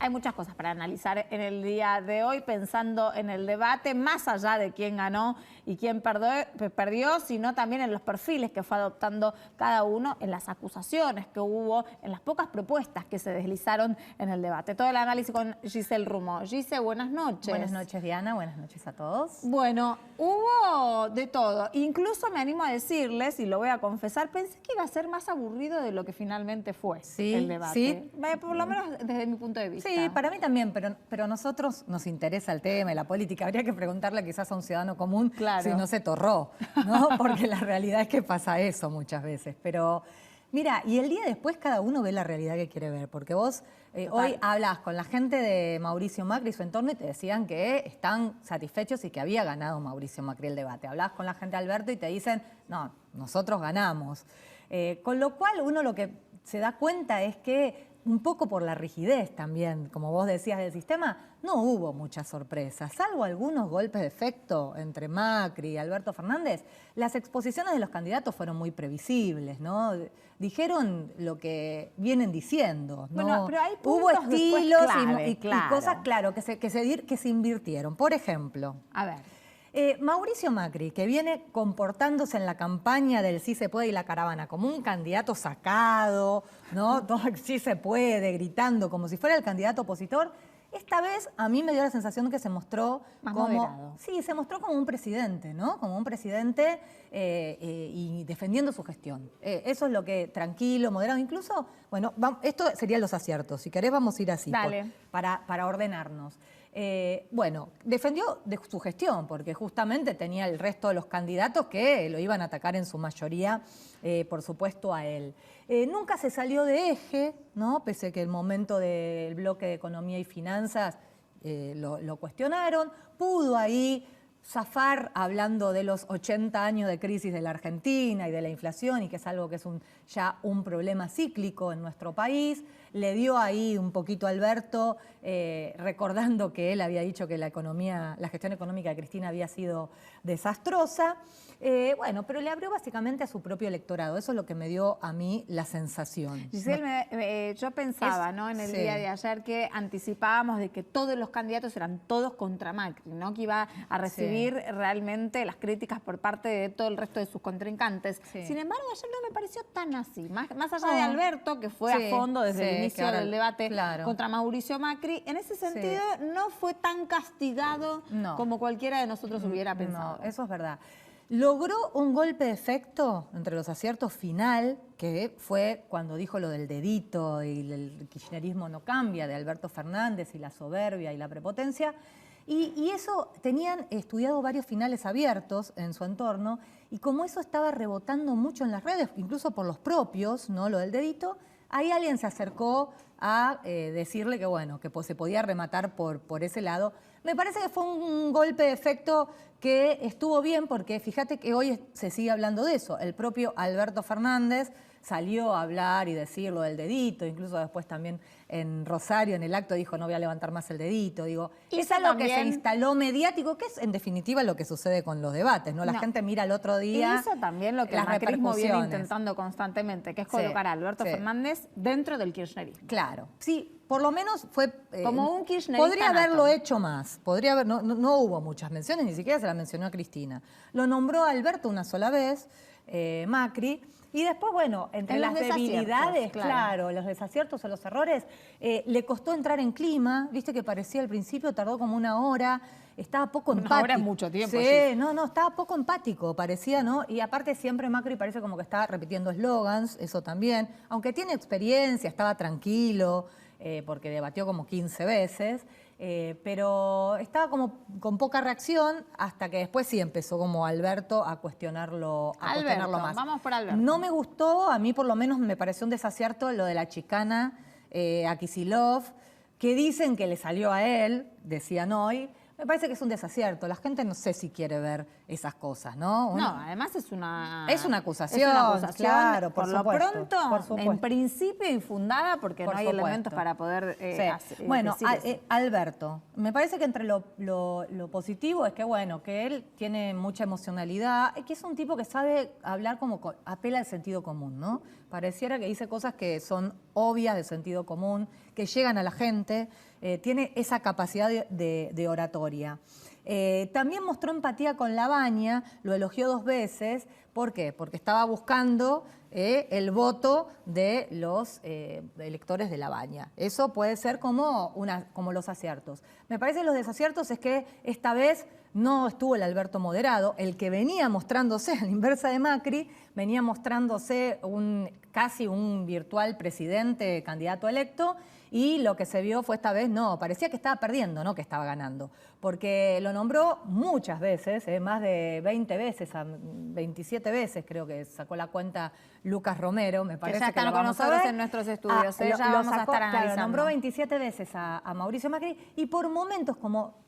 hay muchas cosas para analizar en el día de hoy, pensando en el debate, más allá de quién ganó y quién perdió, sino también en los perfiles que fue adoptando cada uno, en las acusaciones que hubo, en las pocas propuestas que se deslizaron en el debate. Todo el análisis con Giselle Rumo. Giselle, buenas noches. Buenas noches, Diana. Buenas noches a todos. Bueno, hubo de todo. Incluso me animo a decirles, y lo voy a confesar, pensé que iba a ser más aburrido de lo que finalmente fue el debate. Sí. Por lo menos desde mi punto de vista. Sí, para mí también, pero a nosotros nos interesa el tema y la política. Habría que preguntarle quizás a un ciudadano común si no se torró, ¿no? Porque la realidad es que pasa eso muchas veces. Pero mira, y el día después cada uno ve la realidad que quiere ver, porque vos hoy hablas con la gente de Mauricio Macri y su entorno y te decían que están satisfechos y que había ganado Mauricio Macri el debate. Hablás con la gente de Alberto y te dicen, no, nosotros ganamos. Con lo cual uno lo que se da cuenta es que un poco por la rigidez también, como vos decías, del sistema, no hubo muchas sorpresas, salvo algunos golpes de efecto entre Macri y Alberto Fernández. Las exposiciones de los candidatos fueron muy previsibles, ¿no? Dijeron lo que vienen diciendo, ¿no? Bueno, pero hay hubo estilos clave, y cosas, claro, que se invirtieron. Por ejemplo, a ver. Mauricio Macri, que viene comportándose en la campaña del sí se puede y la caravana como un candidato sacado, ¿no? Todo sí se puede, gritando como si fuera el candidato opositor, esta vez a mí me dio la sensación que se mostró más como moderado. Sí, se mostró como un presidente, ¿no? Como un presidente y defendiendo su gestión. Eso es lo que, tranquilo, moderado. Incluso, bueno, esto serían los aciertos. Si querés vamos a ir así para ordenarnos. Bueno, defendió de su gestión, porque justamente tenía el resto de los candidatos que lo iban a atacar en su mayoría, por supuesto, a él. Nunca se salió de eje, ¿no? Pese a que el momento del bloque de Economía y Finanzas lo cuestionaron. Pudo ahí zafar hablando de los 80 años de crisis de la Argentina y de la inflación, y que es algo que es ya un problema cíclico en nuestro país. Le dio ahí un poquito a Alberto, recordando que él había dicho que la gestión económica de Cristina había sido desastrosa. Bueno, pero le abrió básicamente a su propio electorado. Eso es lo que me dio a mí la sensación. Giselle, yo pensaba, ¿no? En el día de ayer que anticipábamos de que todos los candidatos eran todos contra Macri, ¿no? Que iba a recibir realmente las críticas por parte de todo el resto de sus contrincantes. Sin embargo, ayer no me pareció tan así. Más allá de Alberto, que fue a fondo desde el inicio del debate contra Mauricio Macri, en ese sentido no fue tan castigado como cualquiera de nosotros hubiera pensado. No, eso es verdad. Logró un golpe de efecto entre los aciertos final, que fue cuando dijo lo del dedito y el kirchnerismo no cambia, de Alberto Fernández, y la soberbia y la prepotencia. Y eso, tenían estudiado varios finales abiertos en su entorno, y como eso estaba rebotando mucho en las redes, incluso por los propios, ¿no? Lo del dedito, ahí alguien se acercó a decirle que, bueno, que se podía rematar por ese lado. Me parece que fue un golpe de efecto que estuvo bien, porque fíjate que hoy se sigue hablando de eso. El propio Alberto Fernández salió a hablar y decir lo del dedito, incluso después también en Rosario, en el acto, dijo no voy a levantar más el dedito. Digo, es algo que se instaló mediático, que es en definitiva lo que sucede con los debates, ¿no? La gente mira el otro día. Y eso también lo que el macrismo viene intentando constantemente, que es colocar a Alberto Fernández dentro del kirchnerismo. Claro, sí. Por lo menos fue... como un kirchnerista podría haberlo hecho más. No hubo muchas menciones, ni siquiera se la mencionó a Cristina. Lo nombró a Alberto una sola vez, Macri. Y después, bueno, entre las debilidades, claro, los desaciertos o los errores, le costó entrar en clima. Viste que parecía al principio, tardó como una hora. Estaba poco empático. Una hora es mucho tiempo. Sí, no, estaba poco empático, parecía, ¿no? Y aparte siempre Macri parece como que estaba repitiendo eslogans, eso también. Aunque tiene experiencia, estaba tranquilo, porque debatió como 15 veces, pero estaba como con poca reacción, hasta que después sí empezó como Alberto a cuestionarlo más. Vamos por Alberto. No me gustó, a mí por lo menos me pareció un desacierto lo de la chicana a Kicillof, que dicen que le salió a él, decían hoy. Me parece que es un desacierto. La gente no sé si quiere ver esas cosas, ¿no? No, además es una acusación, claro, por lo supuesto, pronto, por supuesto. en principio infundada, porque no hay elementos para poder bueno, decir Alberto, me parece que entre lo positivo es que, bueno, que él tiene mucha emocionalidad, que es un tipo que sabe hablar apela al sentido común, ¿no? Pareciera que dice cosas que son obvias de sentido común, que llegan a la gente, tiene esa capacidad de oratoria. También mostró empatía con Labaña, lo elogió 2 veces. ¿Por qué? Porque estaba buscando el voto de los electores de Labaña. Eso puede ser como los aciertos. Me parece que los desaciertos es que esta vez no estuvo el Alberto moderado, el que venía mostrándose, a la inversa de Macri, venía mostrándose casi un virtual presidente, candidato electo, y lo que se vio fue esta vez, no, parecía que estaba perdiendo, no que estaba ganando, porque lo nombró muchas veces, más de 20 veces, 27 veces creo que sacó la cuenta Lucas Romero, me parece que ya están con nosotros en nuestros estudios, ya vamos a estar analizando. Claro, nombró 27 veces a Mauricio Macri y por momentos como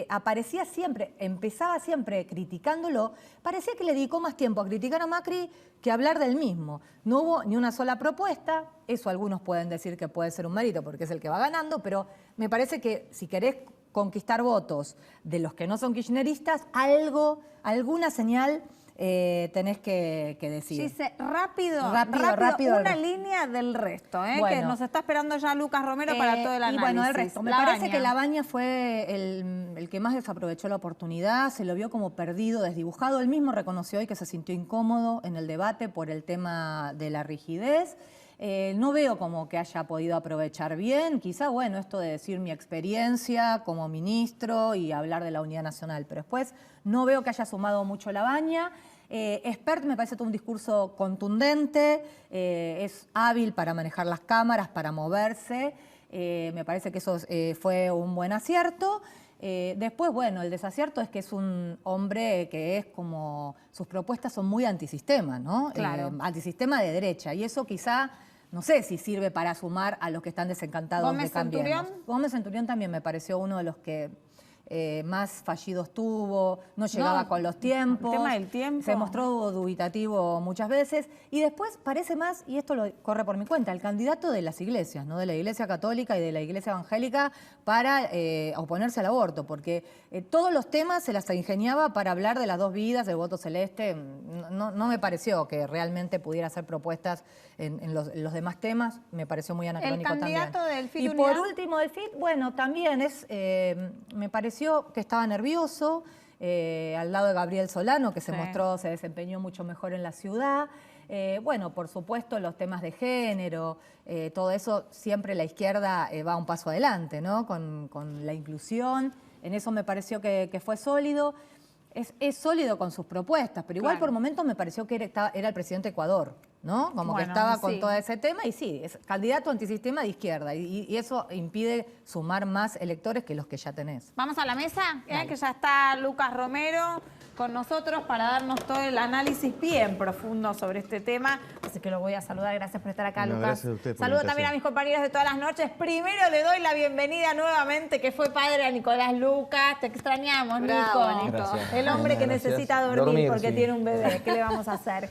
aparecía siempre, empezaba siempre criticándolo, parecía que le dedicó más tiempo a criticar a Macri que a hablar del mismo. No hubo ni una sola propuesta, eso algunos pueden decir que puede ser un mérito porque es el que va ganando, pero me parece que si querés conquistar votos de los que no son kirchneristas, alguna señal tenés que decir. Dice rápido, rápido una línea del resto, bueno, que nos está esperando ya Lucas Romero para todo el análisis. Y bueno, el resto. Me parece que Labaña fue el que más desaprovechó la oportunidad, se lo vio como perdido, desdibujado. Él mismo reconoció hoy que se sintió incómodo en el debate por el tema de la rigidez. No veo como que haya podido aprovechar bien, quizá, bueno, esto de decir mi experiencia como ministro y hablar de la unidad nacional, pero después no veo que haya sumado mucho Labaña. Espert me parece todo un discurso contundente, es hábil para manejar las cámaras, para moverse, me parece que eso fue un buen acierto. Después, bueno, el desacierto es que es un hombre que es como, sus propuestas son muy antisistema, ¿no? Claro. Antisistema de derecha, y eso quizá, no sé si sirve para sumar a los que están desencantados de Cambiemos. ¿Centurión? Gómez Centurión también me pareció uno de los que más fallidos tuvo, no llegaba con los tiempos. El tema del tiempo. Se mostró dubitativo muchas veces. Y después parece más, y esto lo corre por mi cuenta, el candidato de las iglesias, ¿no? De la Iglesia Católica y de la Iglesia Evangélica para oponerse al aborto, porque todos los temas se las ingeniaba para hablar de las 2 vidas, del voto celeste. No me pareció que realmente pudiera hacer propuestas en los demás temas, me pareció muy anacrónico también. El candidato del FIT Y por último del FIT, bueno, también me pareció que estaba nervioso, al lado de Gabriel Solano, que se desempeñó mucho mejor en la ciudad. Bueno, por supuesto, los temas de género, todo eso, siempre la izquierda va un paso adelante, ¿no? Con la inclusión, en eso me pareció que fue sólido. Es sólido con sus propuestas, pero igual por momentos me pareció que era el presidente de Ecuador, ¿no? Como que estaba con todo ese tema y sí, es candidato antisistema de izquierda y eso impide sumar más electores que los que ya tenés. Vamos a la mesa, que ya está Lucas Romero con nosotros para darnos todo el análisis bien profundo sobre este tema. Así que lo voy a saludar. Gracias por estar acá, Lucas. Gracias a usted por Saludo también a mis compañeros de todas las noches. Primero le doy la bienvenida nuevamente, que fue padre, a Nicolás Lucas. Te extrañamos, Nico. Gracias. El hombre que necesita dormir porque sí. tiene un bebé. ¿Qué le vamos a hacer?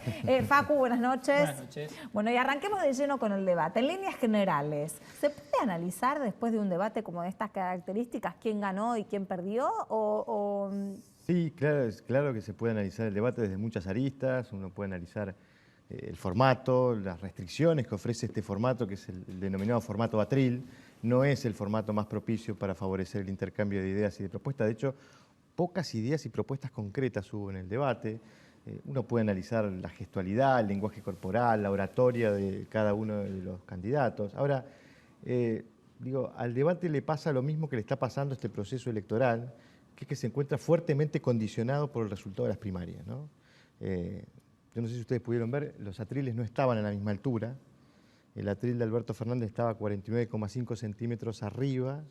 Facu, buenas noches. Buenas noches. Bueno, y arranquemos de lleno con el debate. En líneas generales, ¿se puede analizar después de un debate como de estas características quién ganó y quién perdió? Sí, claro que se puede analizar el debate desde muchas aristas. Uno puede analizar el formato, las restricciones que ofrece este formato, que es el denominado formato atril. No es el formato más propicio para favorecer el intercambio de ideas y de propuestas. De hecho, pocas ideas y propuestas concretas hubo en el debate. Uno puede analizar la gestualidad, el lenguaje corporal, la oratoria de cada uno de los candidatos. Ahora, al debate le pasa lo mismo que le está pasando a este proceso electoral, que es que se encuentra fuertemente condicionado por el resultado de las primarias, ¿no? Yo no sé si ustedes pudieron ver, los atriles no estaban a la misma altura. El atril de Alberto Fernández estaba 49,5 centímetros arriba,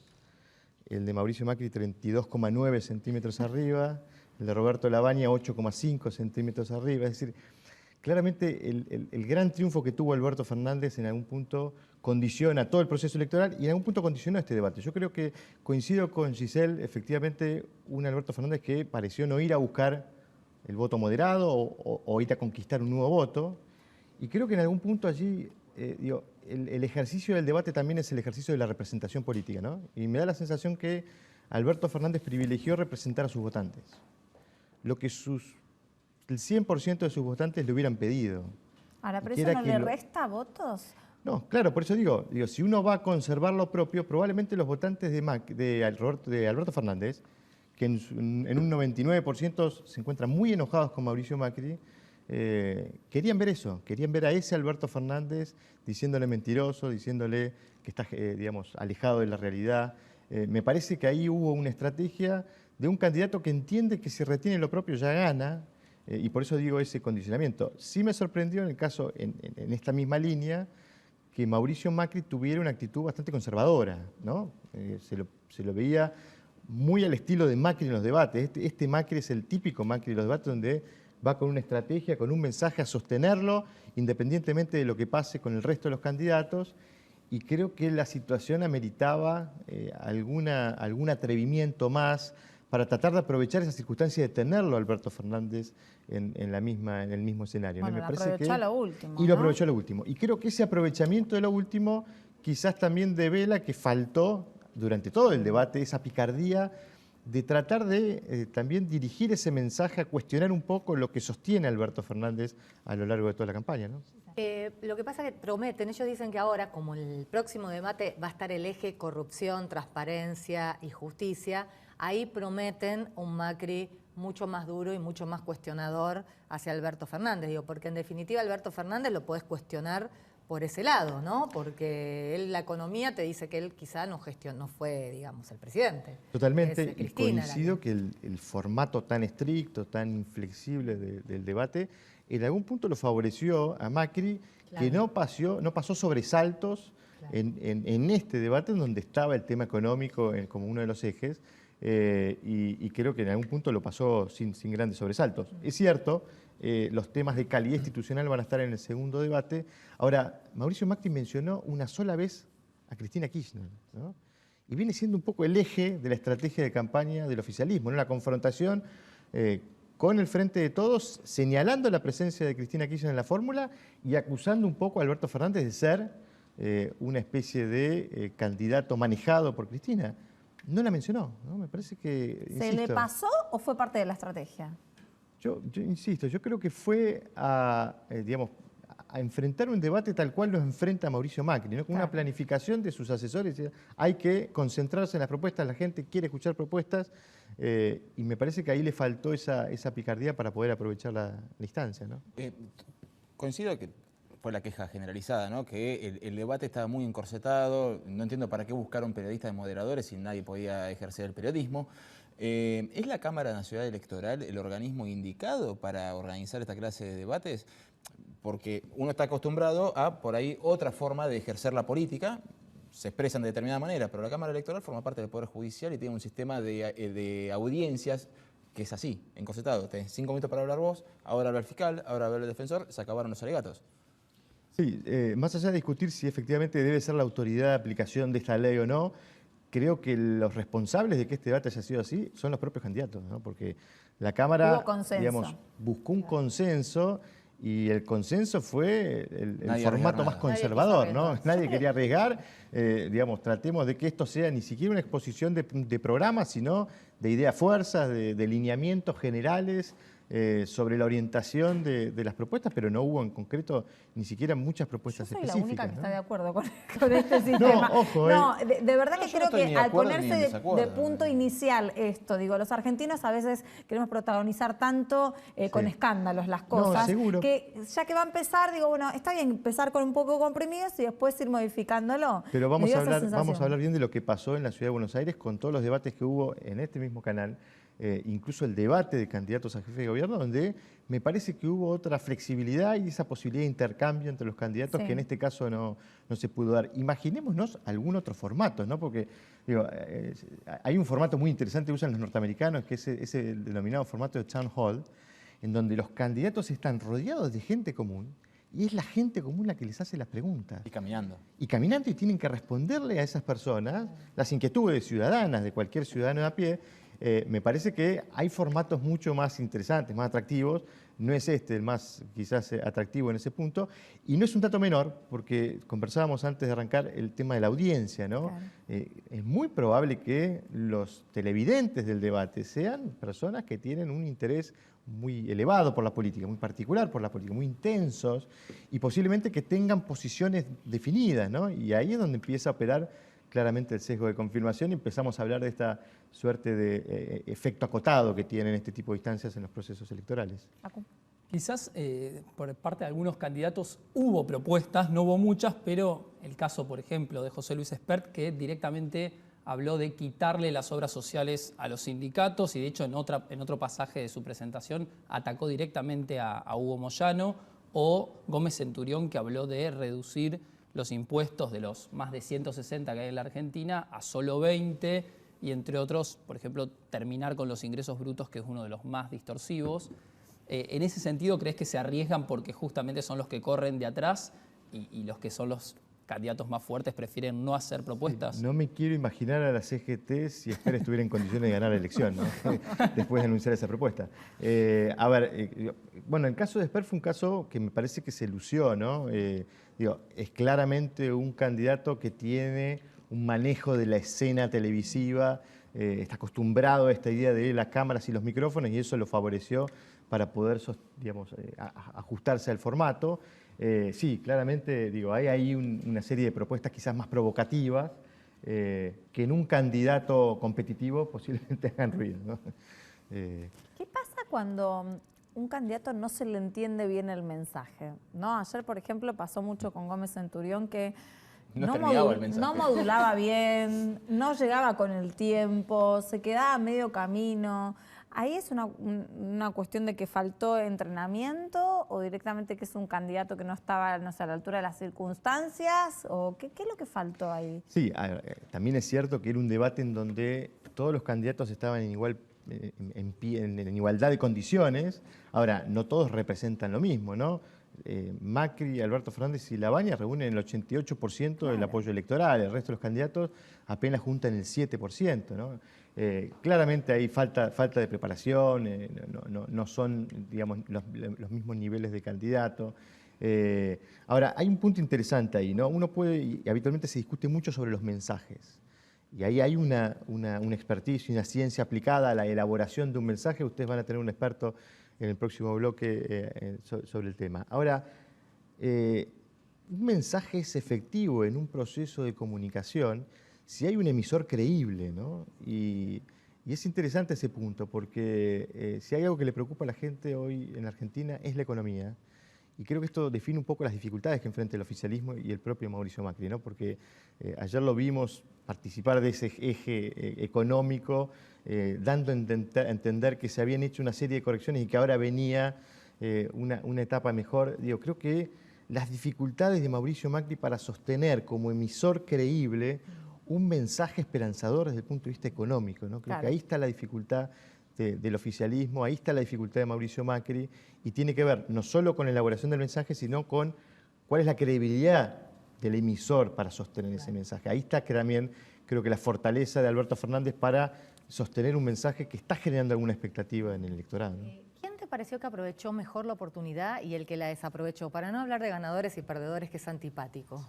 el de Mauricio Macri 32,9 centímetros arriba, el de Roberto Labaña 8,5 centímetros arriba. Es decir, claramente el gran triunfo que tuvo Alberto Fernández en algún punto condiciona todo el proceso electoral y en algún punto condicionó este debate. Yo creo que coincido con Giselle, efectivamente, un Alberto Fernández que pareció no ir a buscar el voto moderado o ir a conquistar un nuevo voto. Y creo que en algún punto allí, el ejercicio del debate también es el ejercicio de la representación política, ¿no? Y me da la sensación que Alberto Fernández privilegió representar a sus votantes, lo que el 100% de sus votantes le hubieran pedido. Ahora, ¿pero eso no le resta votos? No, claro, por eso digo, si uno va a conservar lo propio, probablemente los votantes de Alberto Fernández, que en un 99% se encuentran muy enojados con Mauricio Macri, querían ver eso, querían ver a ese Alberto Fernández diciéndole mentiroso, diciéndole que está, digamos, alejado de la realidad. Me parece que ahí hubo una estrategia de un candidato que entiende que si retiene lo propio ya gana, y por eso digo ese condicionamiento. Sí me sorprendió en el caso, en esta misma línea, que Mauricio Macri tuviera una actitud bastante conservadora, ¿no? Se lo veía muy al estilo de Macri en los debates. Este Macri es el típico Macri de los debates donde va con una estrategia, con un mensaje a sostenerlo, independientemente de lo que pase con el resto de los candidatos, y creo que la situación ameritaba algún atrevimiento más para tratar de aprovechar esa circunstancia de tenerlo Alberto Fernández en el mismo escenario. Bueno, lo aprovechó a lo último. Y lo aprovechó a lo último. Y creo que ese aprovechamiento de lo último quizás también devela que faltó durante todo el debate esa picardía de tratar de también dirigir ese mensaje a cuestionar un poco lo que sostiene Alberto Fernández a lo largo de toda la campaña, ¿no? Lo que pasa es que prometen, ellos dicen que ahora, como el próximo debate va a estar el eje corrupción, transparencia y justicia, ahí prometen un Macri mucho más duro y mucho más cuestionador hacia Alberto Fernández. Digo, porque en definitiva Alberto Fernández lo podés cuestionar por ese lado, ¿no? Porque él, la economía te dice que él quizá no fue, digamos, el presidente. Totalmente, y coincido que el formato tan estricto, tan inflexible del debate, en algún punto lo favoreció a Macri, claro, que no pasó sobresaltos, claro, en este debate en donde estaba el tema económico como uno de los ejes, y creo que en algún punto lo pasó sin grandes sobresaltos. Es cierto, los temas de calidad institucional van a estar en el segundo debate. Ahora, Mauricio Macri mencionó una sola vez a Cristina Kirchner, ¿no? Y viene siendo un poco el eje de la estrategia de campaña del oficialismo, ¿no? La confrontación con el Frente de Todos, señalando la presencia de Cristina Kirchner en la fórmula y acusando un poco a Alberto Fernández de ser una especie de candidato manejado por Cristina. No la mencionó, ¿no? Me parece que... ¿Se le pasó o fue parte de la estrategia? Yo insisto, yo creo que fue digamos, a enfrentar un debate tal cual lo enfrenta Mauricio Macri, ¿no? Con claro, una planificación de sus asesores. Hay que concentrarse en las propuestas, la gente quiere escuchar propuestas, y me parece que ahí le faltó esa picardía para poder aprovechar la instancia, ¿no? Coincido que fue la queja generalizada, ¿no? Que el debate estaba muy encorsetado, no entiendo para qué buscaron periodistas de moderadores si nadie podía ejercer el periodismo. ¿Es la Cámara Nacional Electoral el organismo indicado para organizar esta clase de debates? Porque uno está acostumbrado a, por ahí, otra forma de ejercer la política, se expresan de determinada manera, pero la Cámara Electoral forma parte del Poder Judicial y tiene un sistema de audiencias que es así, encorsetado. Tenés 5 minutos para hablar vos, ahora habla el fiscal, ahora habla el defensor, se acabaron los alegatos. Sí, más allá de discutir si efectivamente debe ser la autoridad de aplicación de esta ley o no, creo que los responsables de que este debate haya sido así son los propios candidatos, ¿no? Porque la Cámara, digamos, buscó un consenso y el consenso fue el formato más conservador, ¿no? Nadie quería arriesgar, digamos, tratemos de que esto sea ni siquiera una exposición de programas, sino de ideas fuerzas, de lineamientos generales, sobre la orientación de las propuestas, pero no hubo en concreto ni siquiera muchas propuestas específicas. Yo soy la única que está de acuerdo con este sistema. No, ojo, no, de verdad que creo que al ponerse de punto inicial esto, digo, los argentinos a veces queremos protagonizar tanto con escándalos las cosas, no, seguro, que ya que va a empezar, digo, bueno, está bien empezar con un poco comprimidos y después ir modificándolo. Pero vamos a hablar bien de lo que pasó en la Ciudad de Buenos Aires con todos los debates que hubo en este mismo canal. Incluso el debate de candidatos a jefe de gobierno, donde me parece que hubo otra flexibilidad y esa posibilidad de intercambio entre los candidatos que en este caso no se pudo dar. Imaginémonos algún otro formato, ¿no? Porque digo, hay un formato muy interesante que usan los norteamericanos, que es ese denominado formato de town hall, en donde los candidatos están rodeados de gente común, y es la gente común la que les hace las preguntas. Y caminando. Y caminando, y tienen que responderle a esas personas las inquietudes ciudadanas de cualquier ciudadano de a pie. Me parece que hay formatos mucho más interesantes, más atractivos. No es este el más quizás atractivo en ese punto. Y no es un dato menor, porque conversábamos antes de arrancar el tema de la audiencia, ¿no? Claro. Es muy probable que los televidentes del debate sean personas que tienen un interés muy elevado por la política, muy particular por la política, muy intensos, y posiblemente que tengan posiciones definidas, ¿no? Y ahí es donde empieza a operar claramente el sesgo de confirmación y empezamos a hablar de esta suerte de efecto acotado que tienen este tipo de instancias en los procesos electorales. Quizás por parte de algunos candidatos hubo propuestas, no hubo muchas, pero el caso, por ejemplo, de José Luis Espert, que directamente habló de quitarle las obras sociales a los sindicatos y de hecho en otro pasaje de su presentación atacó directamente a Hugo Moyano, o Gómez Centurión, que habló de reducir los impuestos de los más de 160 que hay en la Argentina a solo 20 y entre otros, por ejemplo, terminar con los ingresos brutos, que es uno de los más distorsivos. En ese sentido, ¿crees que se arriesgan porque justamente son los que corren de atrás y los que son los candidatos más fuertes prefieren no hacer propuestas? No me quiero imaginar a la CGT si Espert estuviera en condiciones de ganar la elección, ¿no? Después de anunciar esa propuesta. Bueno, el caso de Espert fue un caso que me parece que se lució, ¿no? Es claramente un candidato que tiene un manejo de la escena televisiva, está acostumbrado a esta idea de las cámaras y los micrófonos y eso lo favoreció para poder, digamos, ajustarse al formato. Sí, claramente, hay ahí una serie de propuestas quizás más provocativas que en un candidato competitivo posiblemente hagan ruido, ¿no? ¿Qué pasa cuando un candidato no se le entiende bien el mensaje? ¿No? Ayer, por ejemplo, pasó mucho con Gómez Centurión que no modulaba bien, no llegaba con el tiempo, se quedaba a medio camino. ¿Ahí es una cuestión de que faltó entrenamiento o directamente que es un candidato que no estaba, no sé, a la altura de las circunstancias? ¿O qué es lo que faltó ahí? Sí, también es cierto que era un debate en donde todos los candidatos estaban en igualdad de condiciones. Ahora, no todos representan lo mismo, ¿no? Macri, Alberto Fernández y Labaña reúnen el 88% del apoyo electoral, el resto de los candidatos apenas juntan el 7%, ¿no? Claramente hay falta de preparación, no son, digamos, los mismos niveles de candidato. Ahora, hay un punto interesante ahí, ¿no? Uno puede, y habitualmente se discute mucho sobre los mensajes. Y ahí hay una expertise y una ciencia aplicada a la elaboración de un mensaje. Ustedes van a tener un experto en el próximo bloque sobre el tema. Ahora, un mensaje es efectivo en un proceso de comunicación si hay un emisor creíble, ¿no? Y es interesante ese punto, porque si hay algo que le preocupa a la gente hoy en Argentina es la economía. Y creo que esto define un poco las dificultades que enfrenta el oficialismo y el propio Mauricio Macri, ¿no? Porque ayer lo vimos participar de ese eje económico, dando a entender que se habían hecho una serie de correcciones y que ahora venía una etapa mejor. Creo que las dificultades de Mauricio Macri para sostener como emisor creíble un mensaje esperanzador desde el punto de vista económico, ¿no? Creo que ahí está la dificultad del oficialismo, ahí está la dificultad de Mauricio Macri y tiene que ver no solo con la elaboración del mensaje, sino con cuál es la credibilidad del emisor para sostener ese mensaje. Ahí está también, creo que la fortaleza de Alberto Fernández para sostener un mensaje que está generando alguna expectativa en el electorado, ¿no? ¿Quién te pareció que aprovechó mejor la oportunidad y el que la desaprovechó? Para no hablar de ganadores y perdedores, que es antipático.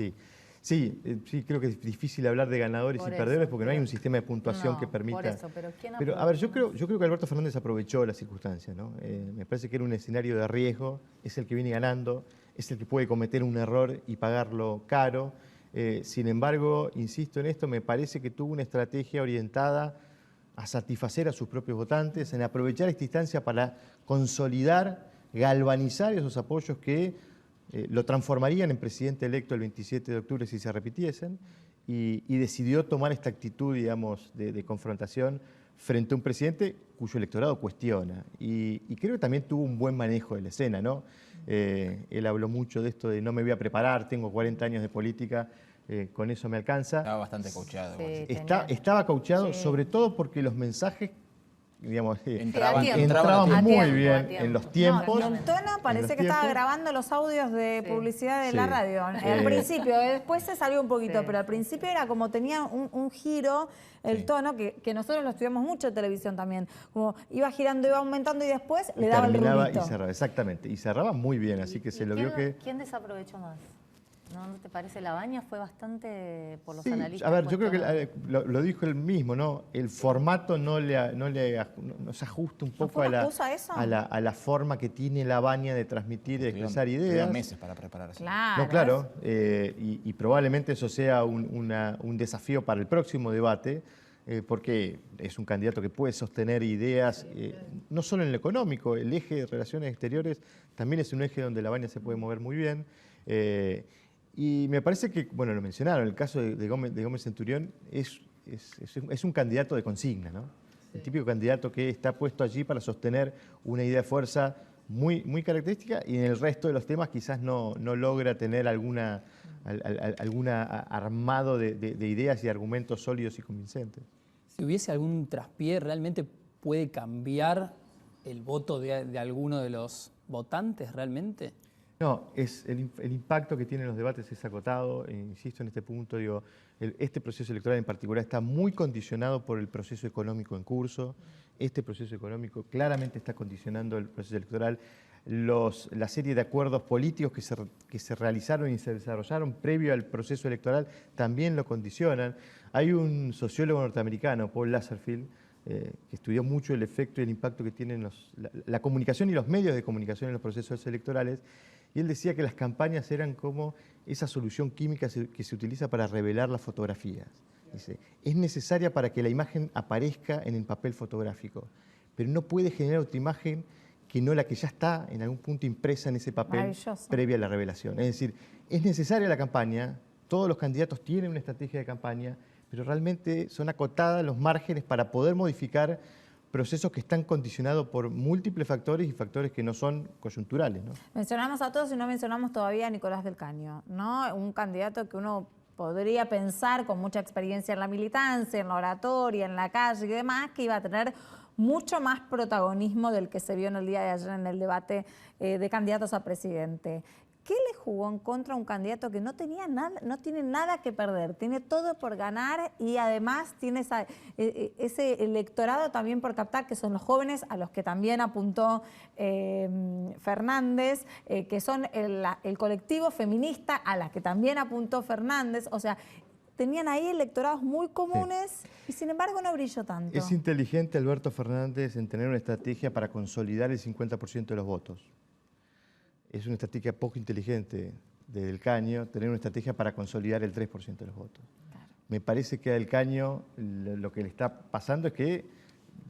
Sí, creo que es difícil hablar de ganadores y perdedores porque no hay un sistema de puntuación que permita. Por eso, pero ¿quién a ver, yo creo que Alberto Fernández aprovechó la circunstancia, ¿no? Me parece que era un escenario de riesgo, es el que viene ganando, es el que puede cometer un error y pagarlo caro. Sin embargo, insisto en esto, me parece que tuvo una estrategia orientada a satisfacer a sus propios votantes, en aprovechar esta instancia para consolidar, galvanizar esos apoyos que lo transformarían en presidente electo el 27 de octubre si se repitiesen, y decidió tomar esta actitud, digamos, de confrontación frente a un presidente cuyo electorado cuestiona. Y creo que también tuvo un buen manejo de la escena, ¿no? Él habló mucho de esto de no me voy a preparar, tengo 40 años de política, con eso me alcanza. Estaba bastante coacheado. Estaba coacheado, sobre todo porque los mensajes digamos, entraban muy bien en los tiempos. No, y el tono parece que estaba grabando los audios de publicidad de la radio. Al principio, después se salió un poquito, pero al principio era como tenía un giro, el tono, que nosotros lo estudiamos mucho en televisión también. Como iba girando, iba aumentando y después le daba el rubito. Y cerraba, exactamente. Y cerraba muy bien, así que se lo vio que... ¿Quién desaprovechó más? ¿No te parece? La Baña fue bastante por los analistas. A ver, yo creo que lo dijo él mismo, ¿no? El formato no se ajusta un poco a la forma que tiene La Baña de transmitir y de expresar ideas. Tuvieron meses para prepararse. Claro. No, claro. Y probablemente eso sea un desafío para el próximo debate, porque es un candidato que puede sostener ideas, no solo en lo económico, el eje de relaciones exteriores también es un eje donde La Baña se puede mover muy bien. Y me parece que, bueno, lo mencionaron, el caso de Gómez Centurión es un candidato de consigna, ¿no? El típico candidato que está puesto allí para sostener una idea de fuerza muy, muy característica y en el resto de los temas quizás no logra tener alguna armado de ideas y argumentos sólidos y convincentes. Si hubiese algún traspié, ¿realmente puede cambiar el voto de alguno de los votantes realmente? No, el impacto que tienen los debates es acotado, insisto en este punto, digo, este proceso electoral en particular está muy condicionado por el proceso económico en curso. Este proceso económico claramente está condicionando el proceso electoral. La serie de acuerdos políticos que se realizaron y se desarrollaron previo al proceso electoral también lo condicionan. Hay un sociólogo norteamericano, Paul Lazarsfeld, que estudió mucho el efecto y el impacto que tienen la comunicación y los medios de comunicación en los procesos electorales. Y él decía que las campañas eran como esa solución química que se utiliza para revelar las fotografías. Dice, es necesaria para que la imagen aparezca en el papel fotográfico, pero no puede generar otra imagen que no la que ya está en algún punto impresa en ese papel previa a la revelación. Es decir, es necesaria la campaña, todos los candidatos tienen una estrategia de campaña, pero realmente son acotadas los márgenes para poder modificar procesos que están condicionados por múltiples factores y factores que no son coyunturales, ¿no? Mencionamos a todos y no mencionamos todavía a Nicolás del Caño, ¿no? Un candidato que uno podría pensar con mucha experiencia en la militancia, en la oratoria, en la calle y demás, que iba a tener mucho más protagonismo del que se vio en el día de ayer en el debate de candidatos a presidente. ¿Qué le jugó en contra a un candidato que no tiene nada que perder, tiene todo por ganar y además tiene ese electorado también por captar, que son los jóvenes a los que también apuntó Fernández, que son el colectivo feminista a la que también apuntó Fernández? O sea, tenían ahí electorados muy comunes y sin embargo no brilló tanto. Es inteligente Alberto Fernández en tener una estrategia para consolidar el 50% de los votos. Es una estrategia poco inteligente de Del Caño tener una estrategia para consolidar el 3% de los votos. Claro. Me parece que a Del Caño lo que le está pasando es que,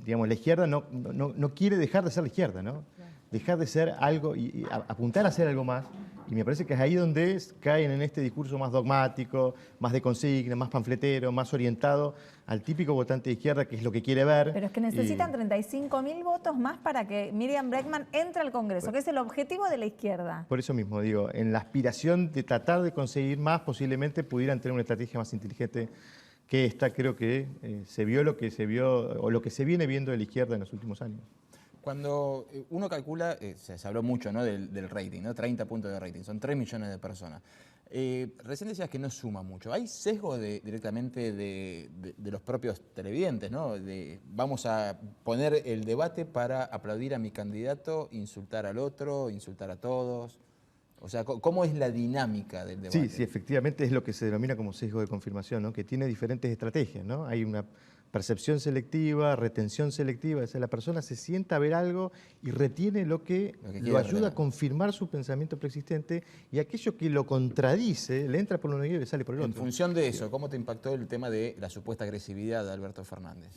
digamos, la izquierda no quiere dejar de ser la izquierda, ¿no? Claro. Dejar de ser algo y apuntar a ser algo más. Y me parece que es ahí donde caen en este discurso más dogmático, más de consigna, más panfletero, más orientado al típico votante de izquierda, que es lo que quiere ver. Pero es que necesitan 35.000 votos más para que Miriam Bregman entre al Congreso, que es el objetivo de la izquierda. Por eso mismo digo, en la aspiración de tratar de conseguir más, posiblemente pudieran tener una estrategia más inteligente que esta. Creo que se vio lo que se vio, o lo que se viene viendo de la izquierda en los últimos años. Cuando uno calcula, se habló mucho, ¿no?, del rating, ¿no? 30 puntos de rating, son 3 millones de personas. Recién decías que no suma mucho. ¿Hay sesgo directamente de los propios televidentes, ¿no? Vamos a poner el debate para aplaudir a mi candidato, insultar al otro, insultar a todos? O sea, ¿cómo es la dinámica del debate? Sí, efectivamente es lo que se denomina como sesgo de confirmación, ¿no? Que tiene diferentes estrategias, ¿no? Hay una percepción selectiva, retención selectiva, es decir, la persona se sienta a ver algo y retiene lo que lo ayuda a confirmar su pensamiento preexistente, y aquello que lo contradice le entra por un oído y le sale por el otro. En función de eso, ¿cómo te impactó el tema de la supuesta agresividad de Alberto Fernández?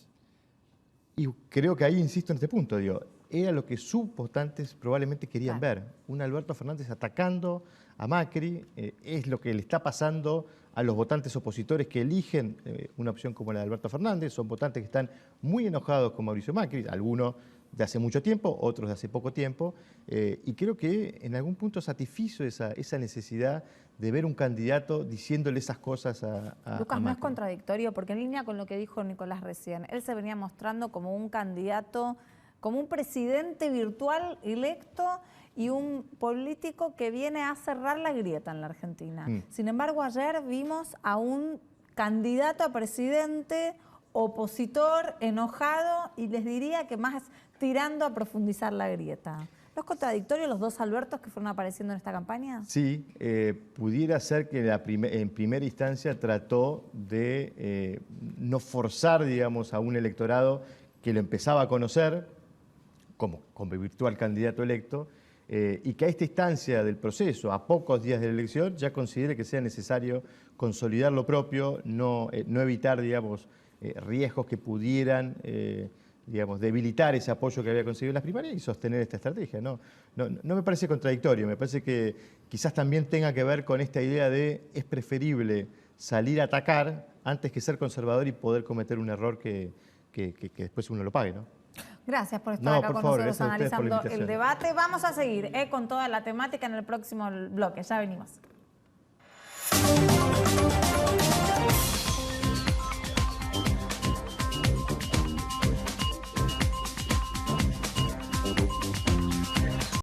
Y creo que ahí insisto en este punto, digo, era lo que sus votantes probablemente querían ver. Un Alberto Fernández atacando a Macri, es lo que le está pasando a los votantes opositores que eligen una opción como la de Alberto Fernández. Son votantes que están muy enojados con Mauricio Macri, algunos de hace mucho tiempo, otros de hace poco tiempo, y creo que en algún punto satisfizo esa necesidad de ver un candidato diciéndole esas cosas a Lucas, no es Macri. contradictorio, porque en línea con lo que dijo Nicolás recién, él se venía mostrando como un candidato, como un presidente virtual electo y un político que viene a cerrar la grieta en la Argentina. Sin embargo, ayer vimos a un candidato a presidente opositor, enojado, y les diría que más tirando a profundizar la grieta. ¿No es contradictorio los dos Albertos que fueron apareciendo en esta campaña? Sí, pudiera ser que en primera instancia trató de no forzar, digamos, a un electorado que lo empezaba a conocer como virtual candidato electo, y que a esta instancia del proceso, a pocos días de la elección, ya considere que sea necesario consolidar lo propio, no evitar, digamos, riesgos que pudieran digamos, debilitar ese apoyo que había conseguido en las primarias y sostener esta estrategia. No me parece contradictorio, me parece que quizás también tenga que ver con esta idea de es preferible salir a atacar antes que ser conservador y poder cometer un error que después uno lo pague, ¿no? Gracias por estar acá con nosotros analizando el invitación. debate. Vamos a seguir con toda la temática en el próximo bloque. Ya venimos.